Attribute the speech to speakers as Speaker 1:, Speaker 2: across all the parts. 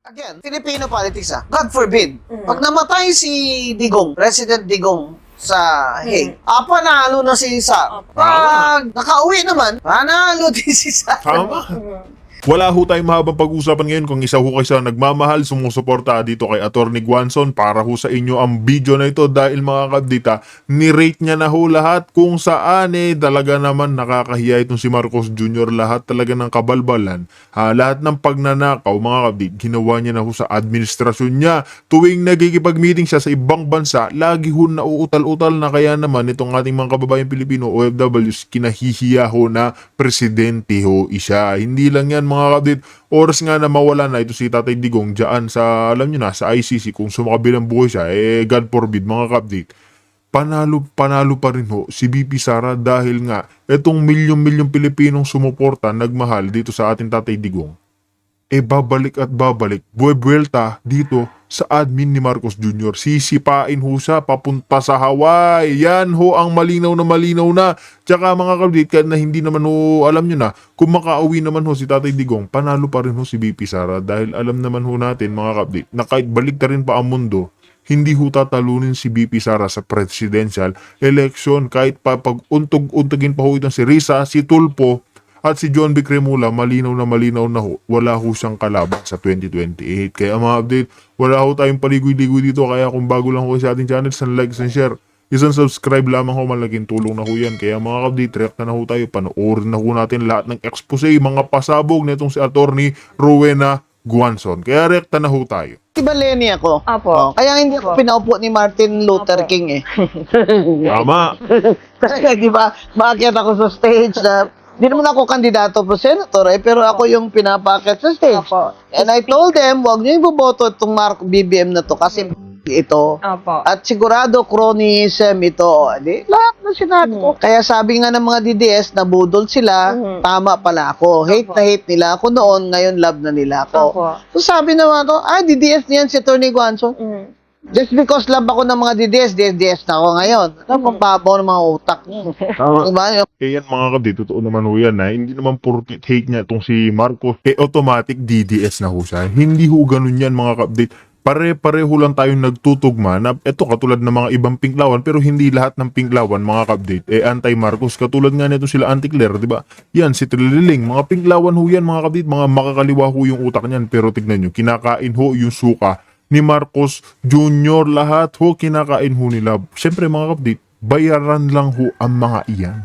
Speaker 1: Again, Filipino politics God forbid. Pag namatay si Digong, President Digong sa Hague, panalo na si Sa. Pag nakauwi naman, panalo din si Sa.
Speaker 2: Tama. Wala ho tayong mahabang pag-usapan ngayon kung isa ho kayo sa nagmamahal, sumusuporta dito kay Atty. Guanzon para ho sa inyo ang video na ito dahil mga kabdita, ni-rate niya na ho lahat kung saan talaga naman nakakahiya itong si Marcos Jr. Lahat talaga ng kabalbalan, lahat ng pagnanakaw mga kabdit, ginawa niya na ho sa administrasyon niya. Tuwing nagkikipag-meeting siya sa ibang bansa, lagi ho nauutal-utal na kaya naman itong ating mga kababayang Pilipino OFWs, kinahihiya ho na presidente ho isa. Hindi lang yan mga kabdit, oras nga na mawala na ito si Tatay Digong dyan sa, alam nyo na, sa ICC, kung sumakabilang buhay siya, God forbid mga kabdit, panalo pa rin ho si BP Sara dahil nga itong milyon-milyong Pilipinong sumuporta, nagmahal dito sa ating Tatay Digong, babalik at babalik, buwelta dito sa admin ni Marcos Jr. Sisipain ho siya papunta sa Hawaii. Yan ho ang malinaw na. Tsaka mga kabdit, kahit na hindi naman ho, alam nyo na, kung makauwi naman ho si Tatay Digong, panalo pa rin ho si BP Sara dahil alam naman ho natin mga kabdit na kahit balik rin pa ang mundo, hindi ho tatalunin si BP Sara sa presidential election. Kahit pa pag-untog-untogin pa ho itong si Risa, si Tulpo, at si John B. Cremula, malinaw na ho, wala ho siyang kalaban sa 2028. Kaya mga update, wala ho tayong paligoy-ligoy dito. Kaya kung bago lang ho sa ating channel, like and share, isang subscribe lamang ho, malaking tulong na ho yan. Kaya mga update, react na ho tayo, panoorin na ho natin lahat ng expose, mga pasabog na itong si Atty. Rowena Guanzon. Kaya react na ho tayo.
Speaker 1: Diba Lenny ako?
Speaker 3: Apo.
Speaker 1: Kaya hindi ako pinaupo ni Martin Luther King
Speaker 2: Tama.
Speaker 1: Kasi diba, maakyat ako sa stage na hindi naman ako kandidato for senator pero ako yung pinapakit sa stage.
Speaker 3: Apo.
Speaker 1: And I told them, wag niyo iboboto itong BBM na to kasi ito.
Speaker 3: Apo.
Speaker 1: At sigurado cronyism ito. Di, lahat na sinabi ko. Kaya sabi nga ng mga DDS, nabudol sila, tama pala ako. Hate na hate nila ako noon, ngayon love na nila ako.
Speaker 3: Apo.
Speaker 1: So sabi naman to, DDS niyan si Atty. Guanzon. Just because love ako ng mga DDS na ako ngayon. Alam kung babaw ng mga utak niyo. Diba?
Speaker 2: Yan mga kabdit, totoo naman ho yan na hindi naman porket hate niya itong si Marcos, automatic DDS na ho siya. Hindi ho ganun yan mga kabdit. Pare-pareho lang tayong nagtutugma na ito katulad ng mga ibang pinklawan pero hindi lahat ng pinklawan mga kabdit anti-Marcos. Katulad nga nito sila anti-Claire, di ba? Yan, si Trililing, mga pinklawan ho yan mga kabdit, mga makakaliwa ho yung utak niyan pero tignan nyo, kinakain ho yung suka ni Marcos Jr. Lahat ho kinakain ho nila. Siyempre mga kabdit, bayaran lang ho ang mga iyan.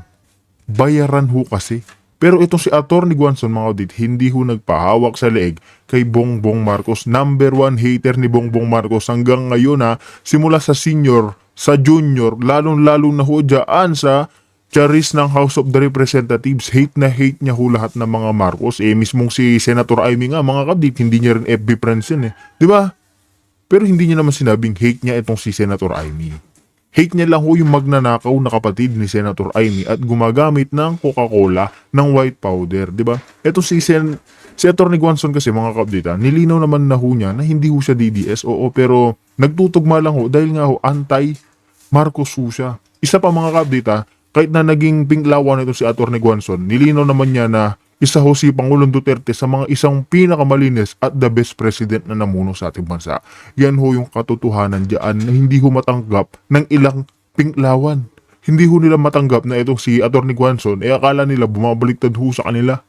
Speaker 2: Bayaran ho kasi. Pero itong si Atty. Guanzon mga kabdit, hindi ho nagpahawak sa leeg kay Bongbong Marcos. Number 1 hater ni Bongbong Marcos hanggang ngayon simula sa senior, sa junior, lalong-lalo na ho dyan sa charis ng House of the Representatives. Hate na hate niya ho lahat ng mga Marcos. Mismong si Senator Amy nga mga kabdit, hindi niya rin FB friends yun Di ba? Pero hindi niya naman sinabing hate niya itong si Senator Amy. Hate niya lang ho yung magnanakaw na kapatid ni Senator Amy at gumagamit ng Coca-Cola ng white powder, di ba? Ito si Atty. Guanzon kasi mga kabdita, nilinaw naman na ho niya na hindi ho siya DDS, pero nagtutugma lang ho dahil nga ho anti-Marcos ho siya. Isa pa mga kabdita, kahit na naging pinklawan ito si Atty. Guanzon, nilinaw naman niya na isa ho si Pangulong Duterte sa mga isang pinakamalinis at the best president na namuno sa ating bansa. Yan ho yung katotohanan dyan na hindi ho matanggap ng ilang pinklawan. Hindi ho nila matanggap na itong si Atty. Guanzon, akala nila bumabaliktad ho sa kanila.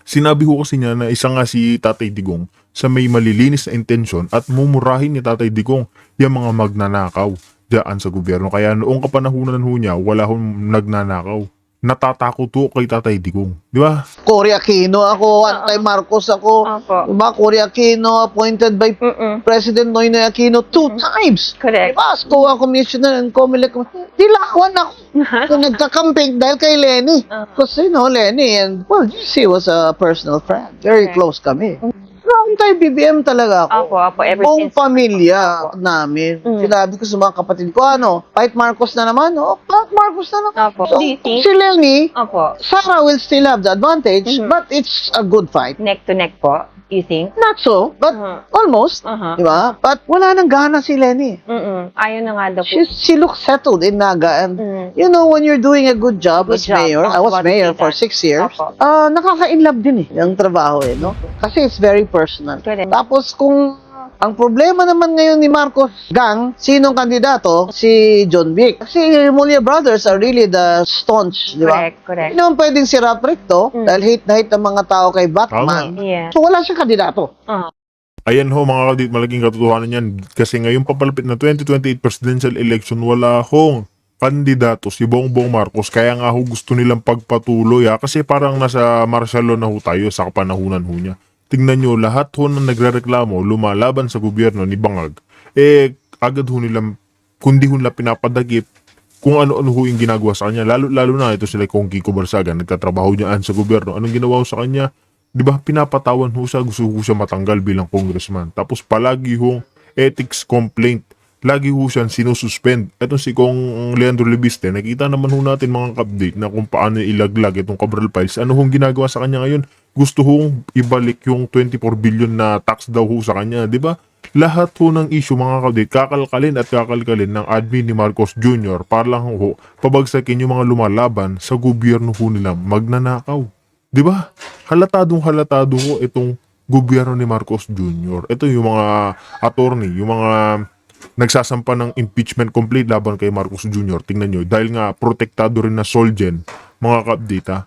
Speaker 2: Sinabi ho kasi niya na isa nga si Tatay Digong sa may malilinis na intensyon at mumurahin ni Tatay Digong yung mga magnanakaw dyan sa gobyerno. Kaya noong kapanahunan ho niya, wala hong nagnanakaw. Natatakot ho kay Tatay Digong. Di ba?
Speaker 1: Cory Aquino ako, anti-Marcos ako.
Speaker 3: Opo.
Speaker 1: Diba? Cory Aquino appointed by President Noynoy Aquino 2 times.
Speaker 3: Correct.
Speaker 1: Diba? SCOA Commissioner and COMELEC. Dilawan ako. Kung nagka-campaign dahil kay Lenny. Kasi Lenny and GC was a personal friend. Very close kami. Anti-BBM talaga ako.
Speaker 3: Opo, ever
Speaker 1: Buong
Speaker 3: since.
Speaker 1: pamilya namin. Sinabi ko sa mga kapatid ko, fight Marcos na naman? Fight Marcos na naman.
Speaker 3: Opo.
Speaker 1: So,
Speaker 3: Do you think-
Speaker 1: si Lenny,
Speaker 3: Opo.
Speaker 1: Sarah will still have the advantage, but it's a good fight.
Speaker 3: Neck to neck po. you think?
Speaker 1: Not so, but almost. Di ba? But wala nang gana si Lenny.
Speaker 3: Ayaw na nga daw po.
Speaker 1: She looks settled in Naga. And, you know, when you're doing a good job as mayor, I was mayor for 6 years,
Speaker 3: Opo.
Speaker 1: nakaka-inlove din yung trabaho no? Kasi it's very personal.
Speaker 3: Correct.
Speaker 1: Tapos kung ang problema naman ngayon ni Marcos Gang, sinong kandidato? Si John Vic. Kasi Remulla brothers are really the staunch, di ba?
Speaker 3: Correct.
Speaker 1: Hindi naman pwedeng si Rap Recto dahil hate na hate ng mga tao kay Batman.
Speaker 2: Tama.
Speaker 3: Yeah.
Speaker 1: So wala siyang kandidato.
Speaker 2: Ayan ho mga kadit, malaking katotohanan yan. Kasi ngayon papalapit na 2028 presidential election, wala hong kandidato si Bongbong Marcos. Kaya nga ho gusto nilang pagpatuloy kasi parang nasa martial law na ho tayo sa kapanahunan ho niya. Tingnan nyo, lahat ho na nagrereklamo, lumalaban sa gobyerno ni Bangag, agad ho nilang, kundi ho nila pinapadagip kung ano-ano ho yung ginagawa sa kanya. Lalo na ito sila kung Kiko Barsaga, nagtatrabaho niyan sa gobyerno. Anong ginawa ho sa kanya? Di ba, pinapatawan ho siya, gusto ho siya matanggal bilang congressman. Tapos palagi hong ethics complaint. Lagi ho siyang sinususpend. Etong si Kong Leandro Lebiste, nakita naman ho natin mga update na kung paano ilaglag itong Cabral Files. Ano hong ginagawa sa kanya ngayon? Gusto hong ibalik yung 24 billion na tax daw ho sa kanya, di ba? Lahat ho ng issue mga update, kakalkalin ng admin ni Marcos Jr. para lang ho pabagsakin yung mga lumalaban sa gobyerno ho nila magnanakaw. Di ba? Halatado ho itong gobyerno ni Marcos Jr. Ito yung mga attorney, yung mga nagsasampa ng impeachment complaint laban kay Marcos Jr. Tingnan nyo, dahil nga protektado rin na Solgen, mga ka-update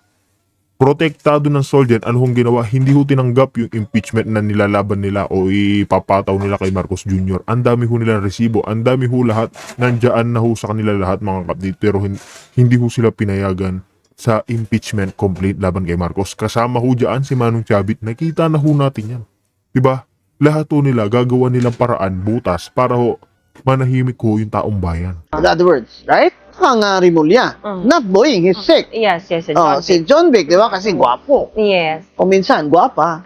Speaker 2: protektado ng Solgen, ano hong ginawa? Hindi ho tinanggap yung impeachment na nilalaban nila o ipapataw nila kay Marcos Jr. Ang dami ho nilang resibo, ang dami ho lahat, nandyan na ho sa kanila lahat mga ka-update, pero hindi ho sila pinayagan sa impeachment complaint laban kay Marcos. Kasama ho dyan si Manong Chavit, nakita na ho natin yan. Diba? Lahat ho nila, gagawa nilang paraan, butas, para ho manahimik ho yung taong bayan.
Speaker 1: In other words, right? Ang Remulla. Not Boying, he's sick.
Speaker 3: Yes.
Speaker 1: Si John Vic, di ba? Kasi gwapo.
Speaker 3: Yes.
Speaker 1: O minsan, gwapa.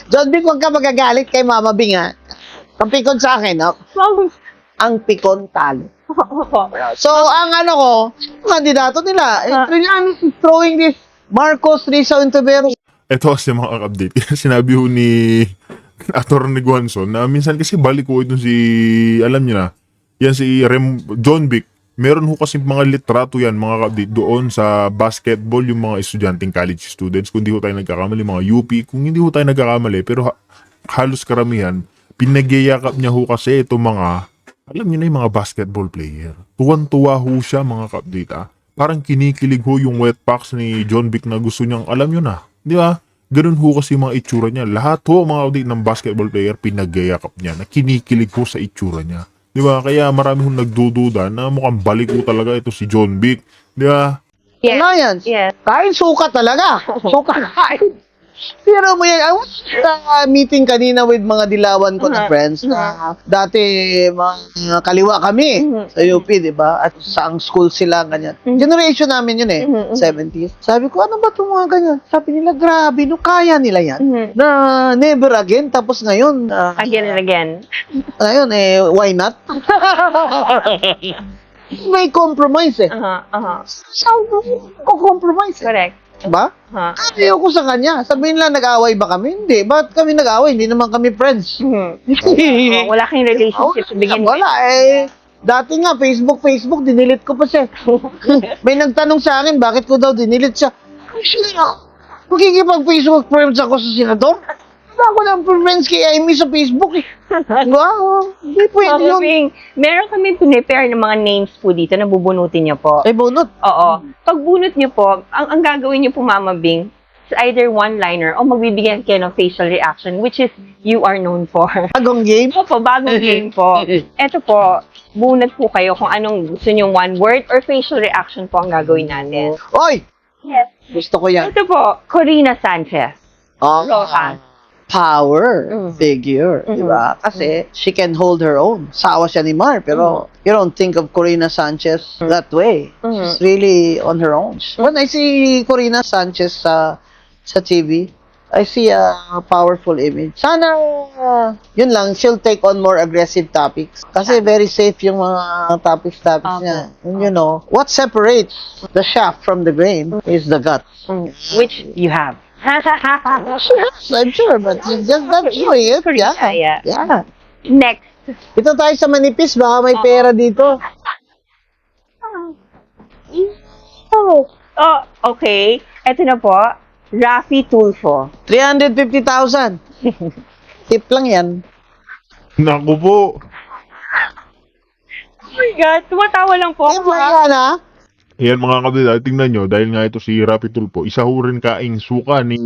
Speaker 1: John Vic, huwag ka magagalit kay Mama Bing, ha? Ang pikon sa akin, no? Ang pikon talo. So, ang ano ko, kandidato nila, Trillanes is throwing this Marcos Rizal Ontiveros.
Speaker 2: Ito kasi mga update. Sinabi ho ni Atty. Guanzon na minsan kasi balik ko ito alam niyo na, yan si John Vic, meron ho kasi mga litrato yan mga update doon sa basketball, yung mga estudyanteng college students, kung hindi ho tayo nagkakamali, mga UP, kung hindi ho tayo nagkakamali, pero halos karamihan, pinagyayakap niya ho kasi itong mga, alam niyo na yung mga basketball player. Tuwan-tuwa ho siya mga update Parang kinikilig ho yung wet packs ni John Vic na gusto niyang, alam niyo na, di ba? Ganun ho kasi mga itsura niya. Lahat ho mga update ng basketball player pinagyayakap niya na kinikilig ho sa itsura niya. Di ba? Kaya marami hong nagdududa na mukhang balik ho talaga ito si John Vic. Di ba?
Speaker 3: Yes.
Speaker 1: Alliance.
Speaker 3: Yes.
Speaker 1: Kain suka talaga. Suka kain. Pero mo yan, I was meeting kanina with mga dilawan ko na friends na dati mga kaliwa kami sa UP, di ba? At sa ang school sila, ganyan. Generation namin yun 70s. Sabi ko, ano ba itong mga ganyan? Sabi nila, grabe, no, kaya nila yan. Na never again, tapos ngayon,
Speaker 3: Again and again.
Speaker 1: ngayon, why not? May compromise Saan ko compromise
Speaker 3: Correct.
Speaker 1: Diba? Ayaw ko sa kanya. Sabihin lang, nag-away ba kami? Hindi. Ba't kami nag-away? Hindi naman kami friends.
Speaker 3: Wala kang relationship to begin with.
Speaker 1: Wala dati nga, Facebook, dinilit ko pa siya. May nagtanong sa akin, bakit ko daw dinilit siya? Actually, magkikipag-Facebook friends ako sa senador. Ako ng friends kay Amy sa Facebook Wow, hindi pwede yun.
Speaker 3: Meron kami prepare ng mga names po dito na bubunutin niyo po.
Speaker 1: Ay, bunot.
Speaker 3: Oo. Pag bunot niyo po, ang gagawin niyo po, Mama Bing, is either one-liner o magbibigyan kayo ng facial reaction, which is you are known for.
Speaker 1: Bagong game?
Speaker 3: Opo, bagong game po. Ito po, bunot po kayo kung anong gusto niyo, one word or facial reaction po ang gagawin natin.
Speaker 1: Oy!
Speaker 3: Yes.
Speaker 1: Gusto ko yan.
Speaker 3: Ito po, Corina Sanchez. Rojas.
Speaker 1: Power figure, di ba? Kasi she can hold her own. Sawa siya ni Mar, pero you don't think of Corina Sanchez that way. She's really on her own. When I see Corina Sanchez sa TV, I see a powerful image. Sana, yun lang, she'll take on more aggressive topics. Kasi very safe yung mga topics niya. And you know, what separates the shaft from the grain is the gut.
Speaker 3: Which you have.
Speaker 1: I'm sure, but she's just not showing it. Yeah.
Speaker 3: Next.
Speaker 1: Ito tayo sa manipis, baka may pera dito.
Speaker 3: Oh, okay. Ito na po. Rafi Tulfo.
Speaker 1: 350,000. Tip lang yan.
Speaker 2: Naku po.
Speaker 3: Oh my God, tumatawa lang po
Speaker 1: Tip
Speaker 3: ako.
Speaker 1: lang yan, ha?
Speaker 2: Ayan mga kabila, tingnan nyo, dahil nga ito si Rapi Tulfo, isa ho rin kaing suka ni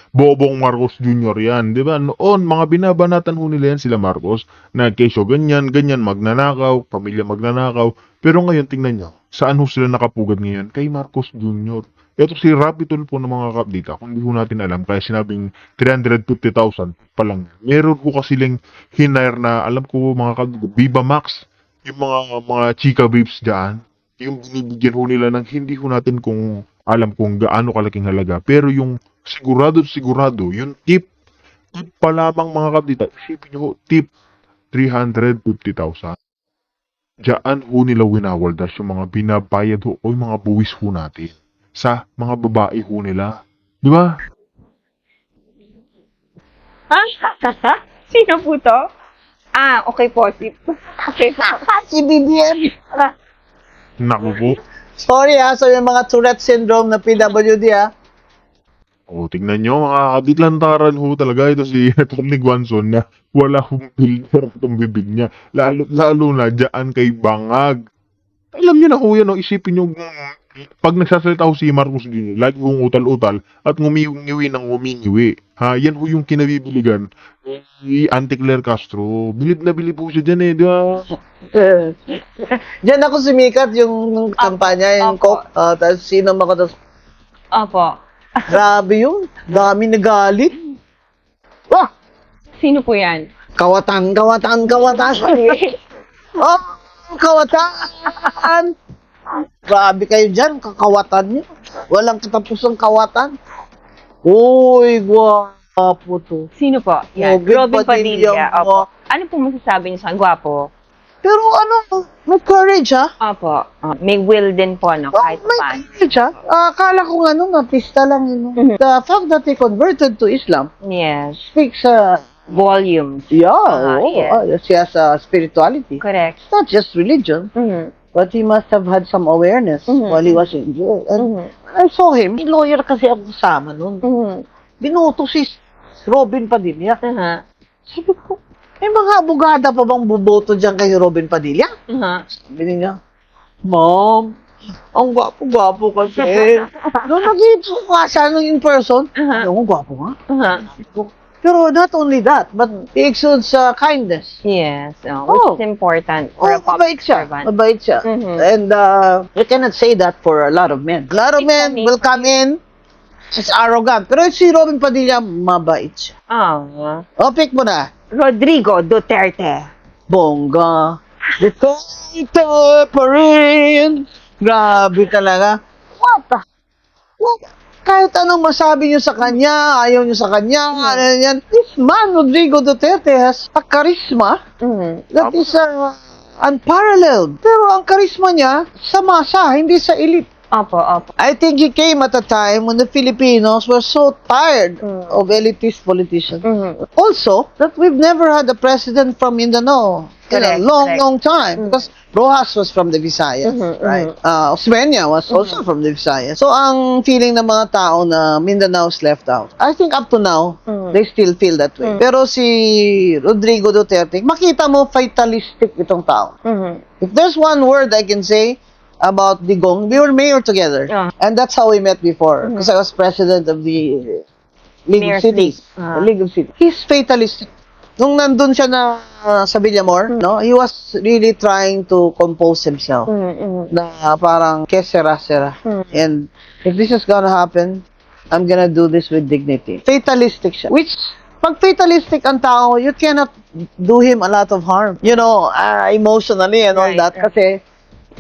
Speaker 2: Bobong Marcos Jr. yan. Di ba? Noon, mga binabanatan ho nila yan sila Marcos, na kesyo ganyan, magnanakaw, pamilya magnanakaw. Pero ngayon, tingnan nyo, saan ho sila nakapugad ngayon? Kay Marcos Jr. Ito si Rapi Tulfo ng mga kapdita, kung hindi ho natin alam, kaya sinabing 350,000 pa lang. Meron ho kasi lang hinire na, alam ko mga kapdita, Viva Max, yung mga chika babes dyan, yung binibigyan ho nila ng hindi ho natin kung alam kung gaano kalaking halaga. Pero yung sigurado, yung tip pa lamang mga kapdita, isipin nyo ho, tip 350,000. Diyan ho nila winawaldas yung mga binabayad ho o yung mga buwis ho natin sa mga babae ho nila. Di ba?
Speaker 3: Sino po to? Okay po. Okay po.
Speaker 1: Si BBM.
Speaker 2: Naku po.
Speaker 1: Sorry ha, so yung mga Tourette syndrome na PWD ha.
Speaker 2: O, tingnan nyo, mga kabitlantaran ho talaga ito si Tony Guanzon na wala hong filter itong bibig niya. Lalo na dyan kay Bangag. Alam nyo na ho yan, isipin nyo, pag nagsasalita ho si Marcos Jr., lagi hong utal-utal at ngumiwi ng ngumingiwi. Ha, yan ho yung kinabibiligan ni Auntie Claire Castro. Bilib na bilib po siya dyan di ba?
Speaker 1: Diyan ako sumikat yung kampanya, yung
Speaker 3: Opo.
Speaker 1: Coke. Tapos sino ako, tapos
Speaker 3: Opo.
Speaker 1: grabe yun. Dami nagalit. Wah!
Speaker 3: Sino po yan?
Speaker 1: Kawatan. Oh, kawatan! Grabe kayo dyan, kakawatan niyo. Walang katapusang kawatan. Uy, gwapo to.
Speaker 3: Sino po? Yan.
Speaker 1: Robin
Speaker 3: Robin Padilla.
Speaker 1: Padilla,
Speaker 3: Opo. Ano po masasabi niyo sa gwapo?
Speaker 1: Pero ano, may courage ha?
Speaker 3: Opo. May will din po, no? Kahit
Speaker 1: may
Speaker 3: pa.
Speaker 1: courage ha? Akala ko nga napista lang yun. The fact that he converted to Islam
Speaker 3: Yes.
Speaker 1: speaks,
Speaker 3: Volumes.
Speaker 1: yes. He has spirituality.
Speaker 3: Correct.
Speaker 1: It's not just religion, but he must have had some awareness while he was in jail. And I saw him, may lawyer kasi ako kasama nun. Binoto si Robin Padilla. Sabi ko, may mga abogada pa bang buboto dyan kay Robin Padilla? Sabi niya, Ma'am, ang gwapo-gwapo kasi. Doon nag-iipso ka siya nung in person. Ang gwapo nga. Pero not only that, but he exudes kindness.
Speaker 3: Yes. Which is important for a public servant.
Speaker 1: Mabait siya. And you cannot say that for a lot of men. A lot of men will come in, is arrogant. Pero si Robin Padilla, mabait siya. Pick mo na.
Speaker 3: Rodrigo Duterte.
Speaker 1: Bongga. Duterte pa rin. Grabe talaga. What? Kahit anong masabi niyo sa kanya, ayaw niyo sa kanya, ano yan. This man, Rodrigo Duterte, has a charisma that is unparalleled. Pero ang charisma niya sa masa, hindi sa elite.
Speaker 3: Opo.
Speaker 1: I think he came at a time when the Filipinos were so tired of elitist politicians. Also, that we've never had a president from Mindanao in a long time. Because Rojas was from the Visayas, right? Osmeña was also from the Visayas. So, ang feeling ng mga tao na Mindanao is left out. I think up to now, they still feel that way. Pero si Rodrigo Duterte, makita mo fatalistic itong tao. If there's one word I can say about Digong, we were mayor together. And that's how we met before. Because I was president of the League of Cities. League of Cities. He's fatalistic. Nung nandun siya na sa Villamor, he was really trying to compose himself. Na parang, kesera-sera. And if this is gonna happen, I'm gonna do this with dignity. Fatalistic siya. Which, pag fatalistic ang tao, you cannot do him a lot of harm. Emotionally and all that. Kasi,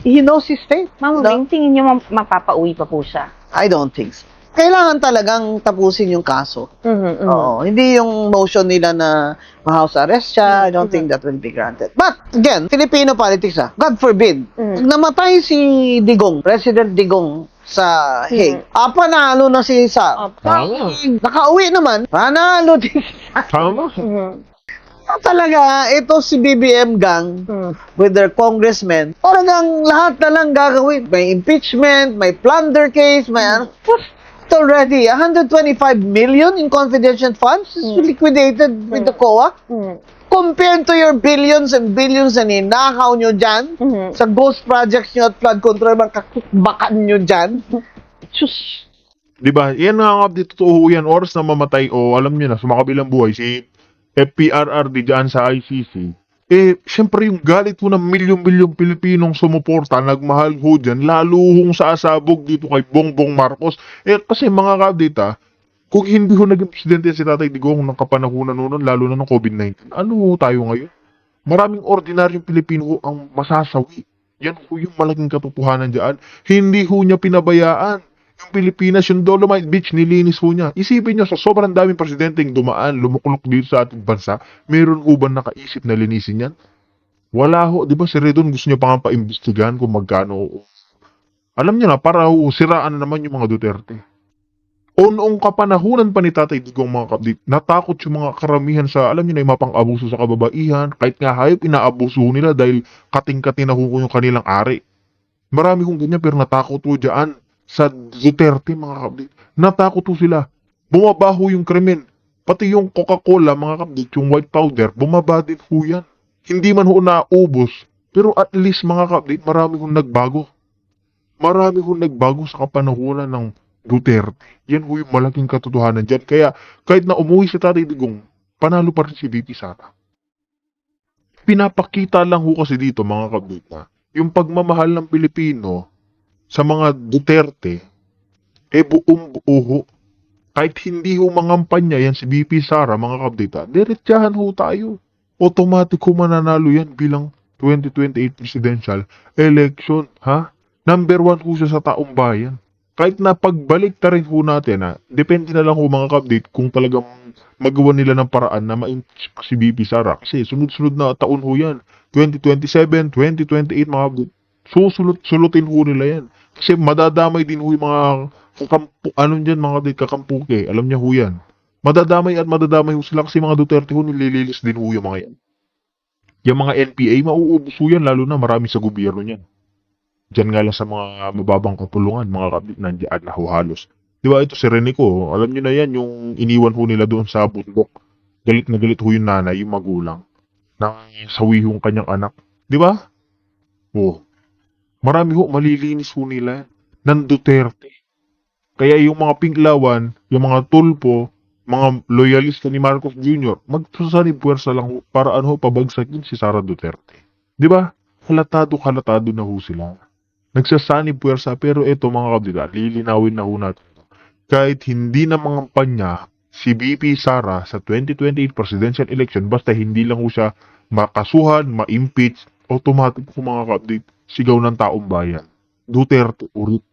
Speaker 1: he knows his fate.
Speaker 3: Ma'am Bing, tingin niyo mapapauwi pa po siya?
Speaker 1: I don't think so. kailangan talagang tapusin yung kaso. Oo, hindi yung motion nila na ma-house arrest siya. I don't think that will be granted. But, again, Filipino politics God forbid, pag namatay si Digong, President Digong, sa Hague, panalo na si Sara. Nakauwi naman, panalo din si Sara.
Speaker 2: Tama.
Speaker 1: Talaga, ito si BBM gang with their congressmen, talagang lahat na lang gagawin. May impeachment, may plunder case, may already 125 million in confidential funds is liquidated with the COA. Compared to your billions and billions na ninakaw nyo dyan, sa ghost projects nyo at flood control, mga kakukbakan nyo dyan. Sus!
Speaker 2: Diba? Yan nga update, totoo yan. Oras na mamatay o alam niyo na, sa makabilang buhay, si FPRRD dyan sa ICC. Siyempre yung galit mo ng milyon-milyong Pilipinong sumuporta, nagmahal ho dyan, lalo hong sasabog dito kay Bongbong Marcos. Kasi mga ka-update kung hindi ho naging presidente si Tatay Digong ng kapanahunan noon, lalo na ng COVID-19, ano ho tayo ngayon? Maraming ordinaryong Pilipino ho ang masasawi. Yan ho yung malaking katotohanan dyan. Hindi ho niya pinabayaan. Yung Pilipinas, yung Dolomite Beach, nilinis ho niya. Isipin nyo, sa sobrang daming presidenteng dumaan, lumukulok dito sa ating bansa, meron ho ba nakaisip na linisin yan? Wala ho. Di ba si Redon gusto niya pa nga pa-imbestigahan kung magkano. Alam niyo na, para ho, siraan na naman yung mga Duterte. O noong kapanahunan pa ni Tatay Digong mga kapatid, natakot yung mga karamihan sa, alam niyo na, yung mapang-abuso sa kababaihan, kahit nga hayop, inaabuso nila dahil kating-kating na ho yung kanilang ari. Marami hong ganyan, pero natakot ho dyan sa Duterte mga kapatid. Natakot ho sila. Bumabaho yung krimen. Pati yung Coca-Cola mga kapatid, yung white powder, bumaba din ho yan. Hindi man ho naubos, pero at least mga kapatid, marami hong nagbago. Marami hong nagbago sa kapanahunan ng Duterte. Yan ho yung malaking katotohanan dyan. Kaya kahit na umuwi si Tatay Digong, panalo pa rin si VP Sara. Pinapakita lang ho kasi dito mga kapatid na yung pagmamahal ng Pilipino sa mga Duterte, buong buo ho. Kahit hindi ho mangampanya yan si VP Sara, mga kabdita, diretsahan ho tayo. Automatic ho mananalo yan bilang 2028 presidential election, ha? Number 1 ho siya sa taong bayan. Kahit na pagbalik ta rin ho natin, depende na lang ho mga kabdit kung talagang magawa nila ng paraan na ma-impeach si VP Sara. Kasi sunod-sunod na taon ho yan. 2027, 2028 mga kabdit. Sulut-sulutin ho nila yan. Kasi madadamay din ho yung mga mga kakampuke. Alam niya ho yan. Madadamay ho sila kasi mga Duterte ho nilililis din ho yung mga yan. Yung mga NPA, mauubos ho yan, lalo na marami sa gobyerno niyan. Diyan nga lang sa mga mababang kapulungan, mga kabit, nandiyan na ho halos. Di ba ito si Renico, alam niyo na yan, yung iniwan ho nila doon sa bundok. Galit na galit ho yung nanay, yung magulang, na sawi yung kanyang anak. Di ba? Marami ho, malilinis ho nila ng Duterte. Kaya yung mga pinklawan, yung mga tulpo, mga loyalista ni Marcos Jr., magsasanib puwersa lang ho para pabagsakin si Sara Duterte. Di ba? Halatado na ho sila. Nagsasanib puwersa, pero ito mga kabila, lilinawin na ho natin. Kahit hindi na mangampanya si VP Sara sa 2028 presidential election, basta hindi lang ho siya makasuhan, ma-impeach, automatic ho mga kabila, sigaw ng taong bayan. Duterte ulit.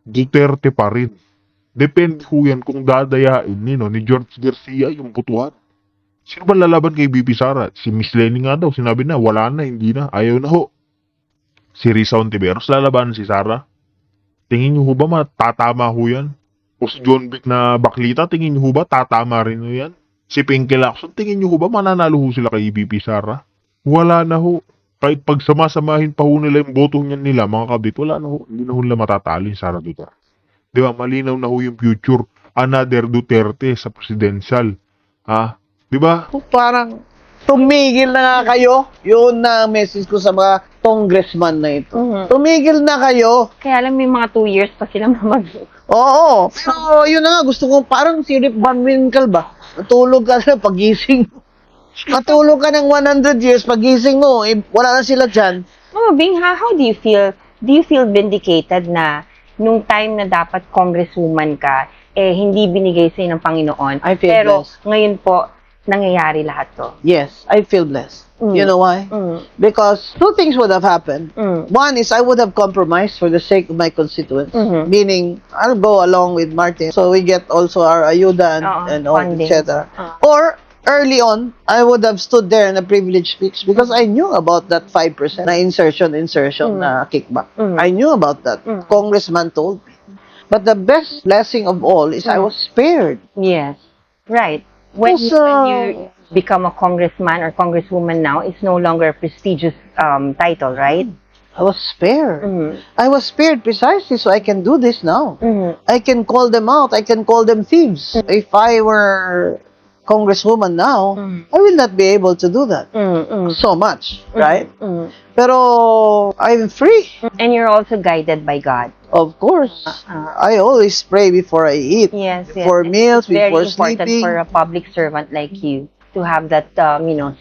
Speaker 2: Duterte pa rin. Depende ho yan kung dadayain ni George Garcia yung butuhan. Sino ba lalaban kay VP Sara? Si Miss Lenny nga daw, sinabi na, wala na, hindi na, ayaw na ho. Si Risa Ontiveros lalaban si Sara? Tingin niyo ho ba matatama ho yan? O si John Vic na baklita, tingin niyo ho ba tatama rin ho yan? Si Pinky Lacson, tingin niyo ho ba mananalo ho sila kay VP Sara? Wala na ho. Kahit pag samasamahin pa ho nila yung boto niyan nila, mga kabit, wala na ho. Hindi na ho nila matatalo yung Sara Duterte. Di ba? Malinaw na ho yung future. Another Duterte sa presidential. Di ba?
Speaker 1: Parang tumigil na nga kayo. Yun na message ko sa mga congressman na ito. Tumigil na kayo.
Speaker 3: Kaya alam mo yung mga 2 years pa sila mag.
Speaker 1: Oo. Pero yun na nga, gusto ko parang si Rip Van Winkle ba? Natulog ka na pagising mo. Matulog ka ng 100 years, pagising mo, wala na sila dyan.
Speaker 3: Mama Bing, how do you feel? Do you feel vindicated na nung time na dapat congresswoman ka, hindi binigay sa'yo ng Panginoon?
Speaker 1: I feel
Speaker 3: Pero
Speaker 1: blessed.
Speaker 3: ngayon po, nangyayari lahat to?
Speaker 1: Yes, I feel blessed. You know why? Because two things would have happened. One is I would have compromised for the sake of my constituents, meaning I'll go along with Martin, so we get also our ayuda and all,
Speaker 3: funding.
Speaker 1: etc. Or early on, I would have stood there in a privileged speech because I knew about that 5% na insertion na kickback. I knew about that. Congressman told me. But the best blessing of all is I was spared.
Speaker 3: Yes. Right. When
Speaker 1: Yes,
Speaker 3: you become a congressman or congresswoman now, it's no longer a prestigious title, right?
Speaker 1: I was spared. I was spared precisely so I can do this now. I can call them out. I can call them thieves. If I were congresswoman now, I will not be able to do that so much, right? Pero I'm free.
Speaker 3: And you're also guided by God.
Speaker 1: Of course. I always pray before I eat.
Speaker 3: Yes,
Speaker 1: Before
Speaker 3: yes.
Speaker 1: meals,
Speaker 3: It's very
Speaker 1: before
Speaker 3: important
Speaker 1: sleeping.
Speaker 3: for a public servant like you to have that,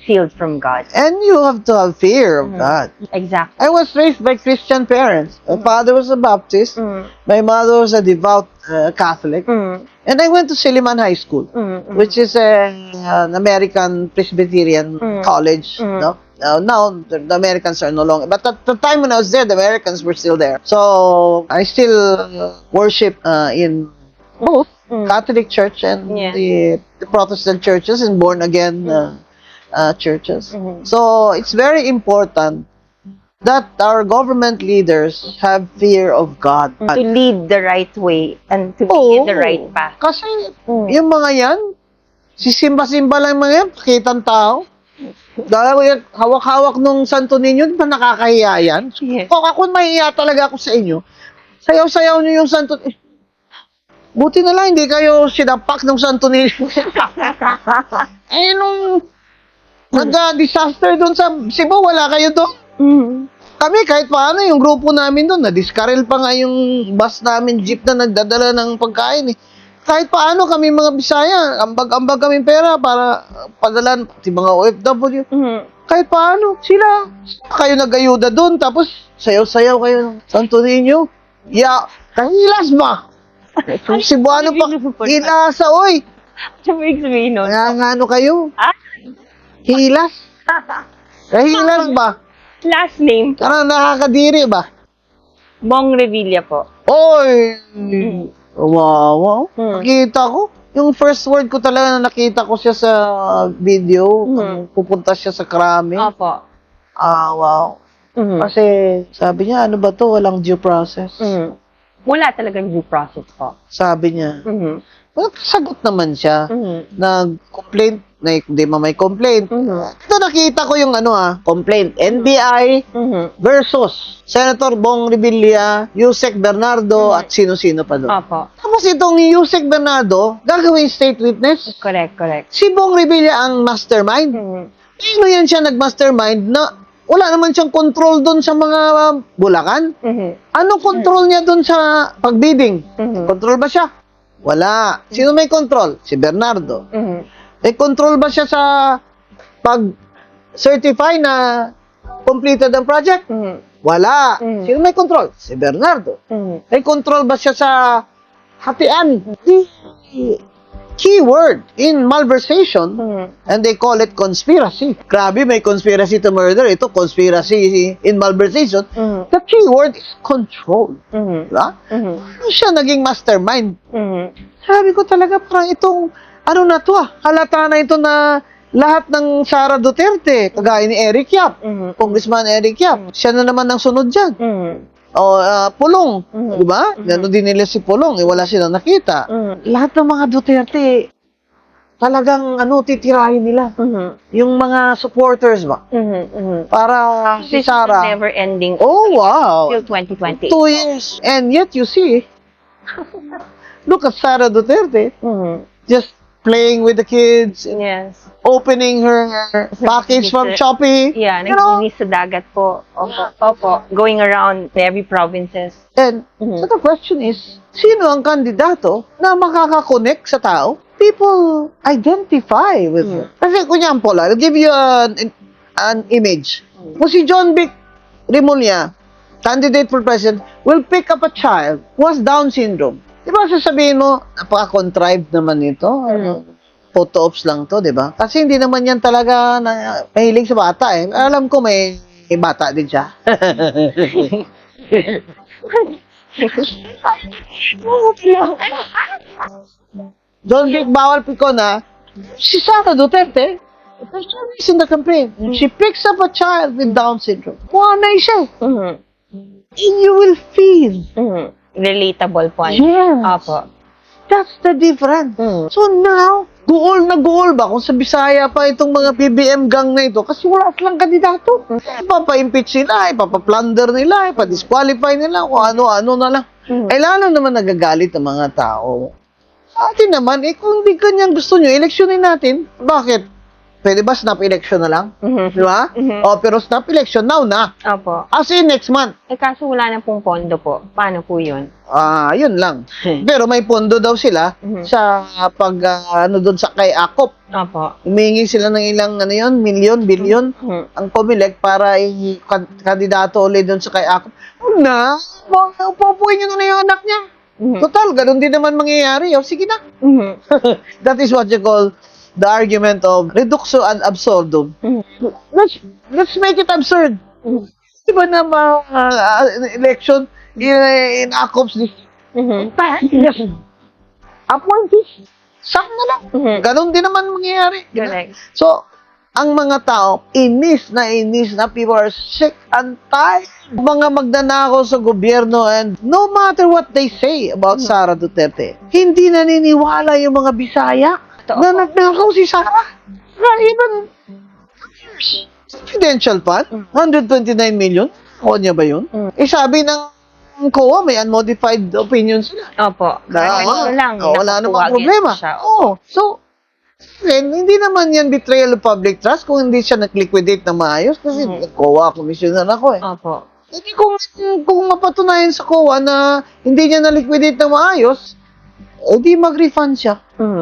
Speaker 3: sealed from God.
Speaker 1: And you have to have fear of God.
Speaker 3: Exactly.
Speaker 1: I was raised by Christian parents. My father was a Baptist. My mother was a devout Catholic. And I went to Silliman High School, which is an American Presbyterian college. No? Now, the Americans are no longer. But at the time when I was there, the Americans were still there. So, I still worship in both Catholic Church and the Protestant churches and born-again churches. So, it's very important that our government leaders have fear of God.
Speaker 3: To lead the right way and to be in the right path.
Speaker 1: Kasi yung mga yan, sisimba-simba lang mga yan, pakitang tao. Dahil yung hawak-hawak nung Santo Niño, di ba nakakahiya yan?
Speaker 3: Yes.
Speaker 1: Kung ako mahihiya talaga ako sa inyo, sayaw-sayaw nyo yung Santo Niño. Buti na lang, hindi kayo sinapak ng Santo Niño. Nung nag-disaster doon sa Cebu, wala kayo doon. Kami, kahit paano, yung grupo namin doon, na-discarrel pa nga yung bus namin, jeep na nagdadala ng pagkain. Kahit paano kami mga Bisaya, ambag-ambag kami pera para padalan pati mga OFW. Kahit paano, sila kayo nag-ayuda doon, tapos sayaw-sayaw kayo. Santo Niño, kahilas ba? Cebuano pa, hilasa, oy.
Speaker 3: Ano ba yung sabihin nun?
Speaker 1: Kaya ano kayo? Hilas? Kahilas ba?
Speaker 3: Last name,
Speaker 1: Parang nakakadiri ba?
Speaker 3: Bong Revilla po.
Speaker 1: Oy! Wow.
Speaker 3: Hmm.
Speaker 1: Nakita ko. Yung first word ko talaga na nakita ko siya sa video, pupunta siya sa Krami.
Speaker 3: Opo.
Speaker 1: Wow. Kasi sabi niya, ano ba to? Walang due process.
Speaker 3: Wala talagang due process po.
Speaker 1: Sabi niya. Well, sagot naman siya. Nag-complaint, hindi may complaint. Ito nakita ko yung complaint. NBI versus Senator Bong Revilla, Yusek Bernardo, at sino-sino pa doon.
Speaker 3: Opo.
Speaker 1: Tapos itong Yusek Bernardo, gagawin state witness.
Speaker 3: Correct.
Speaker 1: Si Bong Revilla ang mastermind. Ano yan siya nag-mastermind na wala naman siyang control doon sa mga Bulacan? Anong control niya doon sa pagbidding? Control ba siya? Wala. Sino may control? Si Bernardo. May control ba siya sa pag-certify na completed ang project? Wala. Sino may control? Si Bernardo. May control ba siya sa hatian? The keyword in malversation, and they call it conspiracy. Grabe, may conspiracy to murder. Ito, conspiracy in malversation. The keyword is control. Diba? Ano siya naging mastermind? Sabi ko talaga, parang itong, halata na ito na lahat ng Sara Duterte, kagaya ni Eric Yap, Congressman Eric Yap, siya na naman ang sunod dyan. Pulong, di ba? Gano'n din nila si Pulong, wala silang nakita. Lahat ng mga Duterte, talagang titirahin nila. Yung mga supporters ba? Para si
Speaker 3: This is
Speaker 1: Sara.
Speaker 3: a never-ending
Speaker 1: Oh, wow.
Speaker 3: till 2028.
Speaker 1: 2 years. And yet, you see, look at Sara Duterte, just playing with the kids,
Speaker 3: Yes.
Speaker 1: opening her package from Shopee.
Speaker 3: Yeah,
Speaker 1: You know?
Speaker 3: naglinis sa dagat po. Opo. Going around every provinces.
Speaker 1: And so the question is, sino ang kandidato na makakakonect sa tao? People identify with her. Kasi kunyampo, I'll give you an image. Kung si John Vic Rimulya, candidate for president, will pick up a child who has Down syndrome. Di ba sasabihin mo, napaka-contrived naman ito? photo ops lang to, di ba? Kasi hindi naman yan talaga na, mahilig sa bata eh. Alam ko may bata din siya. Don't get bawal pikon ha. Si Sara Duterte, she's in the campaign. She picks up a child with Down syndrome. Wanay siya.
Speaker 3: Mhm.
Speaker 1: And you will feel.
Speaker 3: Mhm. Relatable po.
Speaker 1: Yes.
Speaker 3: Opo.
Speaker 1: That's the difference.
Speaker 3: Mm.
Speaker 1: So now, goal na goal ba kung sa Bisaya pa itong mga BBM gang na ito kasi wala silang kandidato. Ipapa-impeach sila, ipapa-plunder nila, ipa-disqualify nila, kung ano-ano na lang. Eh lalo naman nagagalit ang mga tao. Sa atin naman, kung hindi kanyang gusto nyo, eleksyonin natin. Bakit? Pwede ba snap election na lang?
Speaker 3: Mhm.
Speaker 1: Di ba?
Speaker 3: Mhm.
Speaker 1: O, pero snap election now na.
Speaker 3: Opo.
Speaker 1: As in next month.
Speaker 3: Kaso wala na pong pondo po. Paano po yun?
Speaker 1: Yun lang. Pero may pondo daw sila sa pag doon sa kay Akop.
Speaker 3: Opo.
Speaker 1: Humingi sila ng ilang milyon, bilyon ang Comelec para kandidato ulit doon sa kay Akop. Huwag na. Upupuin nyo na yung anak niya. Total, ganun din naman mangyayari. O, sige na. That is what you call the argument of reductio ad absurdum. Let's make it absurd. Di ba na election in Akop's appointees. Sak na lang. Ganon din naman mangyayari.
Speaker 3: Correct.
Speaker 1: So, ang mga tao, inis na people are sick and tired. Mga magnanakaw sa gobyerno and no matter what they say about Sara Duterte, hindi naniniwala yung mga Bisaya na nagnakaw si Sara. Not even confidential fund, 129 million. O niya ba yun? Sabi ng COA, may unmodified opinion sila.
Speaker 3: Opo.
Speaker 1: Wala namang problema. So, hindi naman yan betrayal of public trust kung hindi siya nag-liquidate na maayos kasi COA commissioner ako eh.
Speaker 3: Opo.
Speaker 1: Hindi kung mapatunayan sa COA na hindi niya na-liquidate na maayos, di mag-refund siya.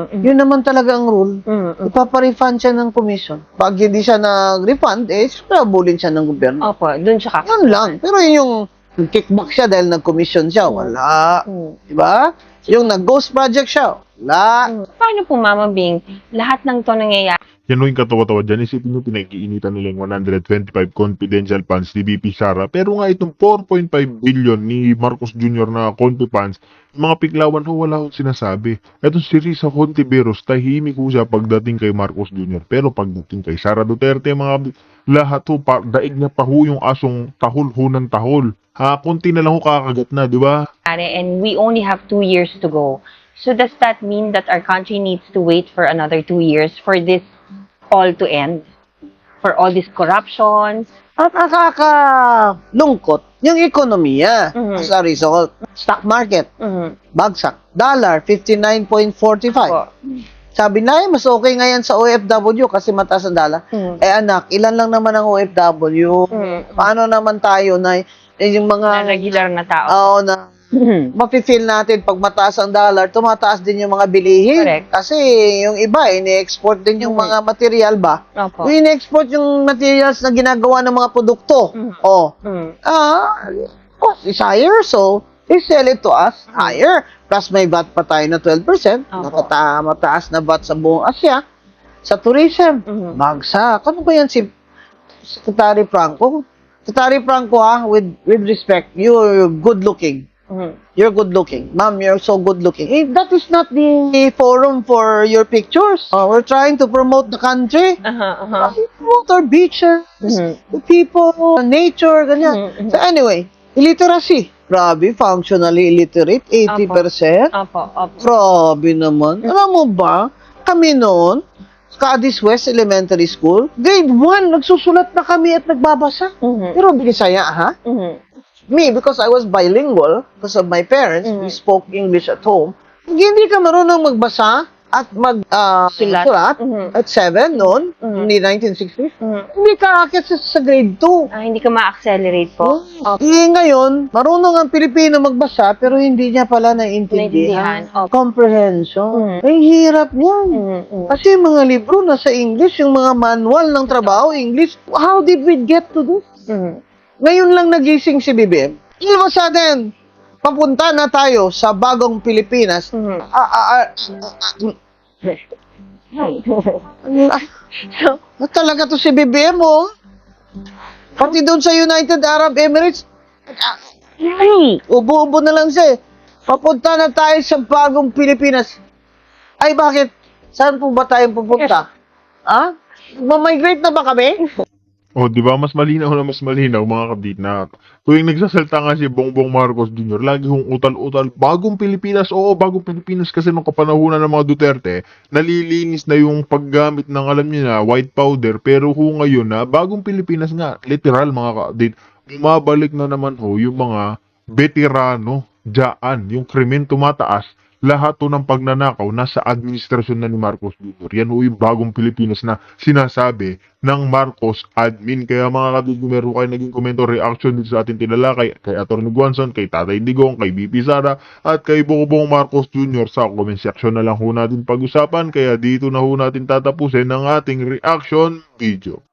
Speaker 1: Yun naman talaga ang rule. Ipapa-refund siya ng commission. Pag hindi siya nag-refund, abulin siya ng gobyerno.
Speaker 3: Opo, dun siya
Speaker 1: Yan lang. Pero yung kickback siya dahil nag-commission siya, wala. Diba? Yung nag-ghost project siya, wala.
Speaker 3: Paano po, Mama Bing, lahat ng to nangyayari?
Speaker 2: Yan yung katawa-tawa dyan. Isipin nyo, pinag-iinitan nila yung 125 confidential funds ni BP Sara. Pero nga itong 4.5 billion ni Marcos Jr. na confi funds, yung mga piklawan ho, wala ho sinasabi. Etong si Risa Hontiveros, tahimik ho siya pagdating kay Marcos Jr. Pero pagdating kay Sara Duterte, mga lahat ho, daig niya pa ho yung asong tahol ho ng tahol. Konti na lang ho kakagat na, di ba?
Speaker 3: And we only have 2 years to go. So does that mean that our country needs to wait for another 2 years for this all to end? For all this corruption?
Speaker 1: At nakakalungkot yung ekonomiya as a result. Stock market, bagsak. Dollar, 59.45. Sabi na mas okay ngayon sa OFW kasi mataas ang dollar. Anak, ilan lang naman ang OFW? Paano naman tayo na yung mga
Speaker 3: regular na tao.
Speaker 1: na mafe-feel natin pag mataas ang dollar, tumataas din yung mga bilihin.
Speaker 3: Correct.
Speaker 1: Kasi yung iba, ini-export din yung mga material ba?
Speaker 3: Opo.
Speaker 1: Yung ini-export yung materials na ginagawa ng mga produkto. Cost is higher, so they sell it to us higher. Plus may VAT pa tayo na 12%. Mataas na VAT sa buong Asia. Sa tourism, bagsak. Ano ba yan si Secretary Franco? Secretary Franco, with respect, you're good looking. You're good looking. Ma'am, you're so good looking. That is not the forum for your pictures. We're trying to promote the country. Promote our beaches, the people, nature, ganyan. So anyway, illiteracy. Grabe, functionally illiterate, 80%.
Speaker 3: Opo.
Speaker 1: Grabe naman. Alam mo ba, kami noon, Cadiz West Elementary School, grade 1, nagsusulat na kami at nagbabasa. Pero Bisaya, ha? Me, because I was bilingual, because of my parents, we spoke English at home. Hindi ka marunong magbasa at sulat at 7 noon, in the 1960s. Hindi ka akit sa grade 2.
Speaker 3: Hindi ka ma-accelerate po.
Speaker 1: Ngayon, marunong ang Pilipino magbasa, pero hindi niya pala naiintindihan. Comprehension. Ay, hirap niyan. Kasi yung mga libro nasa English, yung mga manual ng trabaho, English. How did we get to this? Ngayon lang nagising si BBM. All of a sudden, papunta na tayo sa bagong Pilipinas.
Speaker 3: So,
Speaker 1: Talaga to si BBM, oh. Pati doon sa United Arab Emirates,
Speaker 3: ay,
Speaker 1: ubo-ubo na lang siya eh. Papunta na tayo sa bagong Pilipinas. Ay, bakit? Saan po ba tayong pupunta? Ha? Mamigrate na ba kami?
Speaker 2: O, di ba? Mas malinaw na mas malinaw, mga kabit, na tuwing nagsasalta nga si Bongbong Marcos Jr., lagi hong utal-utal, bagong Pilipinas, oo, bagong Pilipinas, kasi nung kapanahunan ng mga Duterte, nalilinis na yung paggamit ng, alam niyo na, white powder, pero ngayon na, bagong Pilipinas nga, literal, mga kabit, bumabalik na naman ho yung mga veterano dyan, yung krimen tumataas, lahat to ng pagnanakaw nasa administrasyon na ni Marcos Jr. Yan ho yung bagong Pilipinas na sinasabi ng Marcos admin. Kaya mga kabig, kung meron kayo naging komento, reaction dito sa ating tinala kay Atty. Guanzon, kay Tatay Digong, kay BP Sara, at kay Bongbong Marcos Jr. sa comment section na lang ho natin pag-usapan. Kaya dito na ho natin tatapusin ang ating reaction video.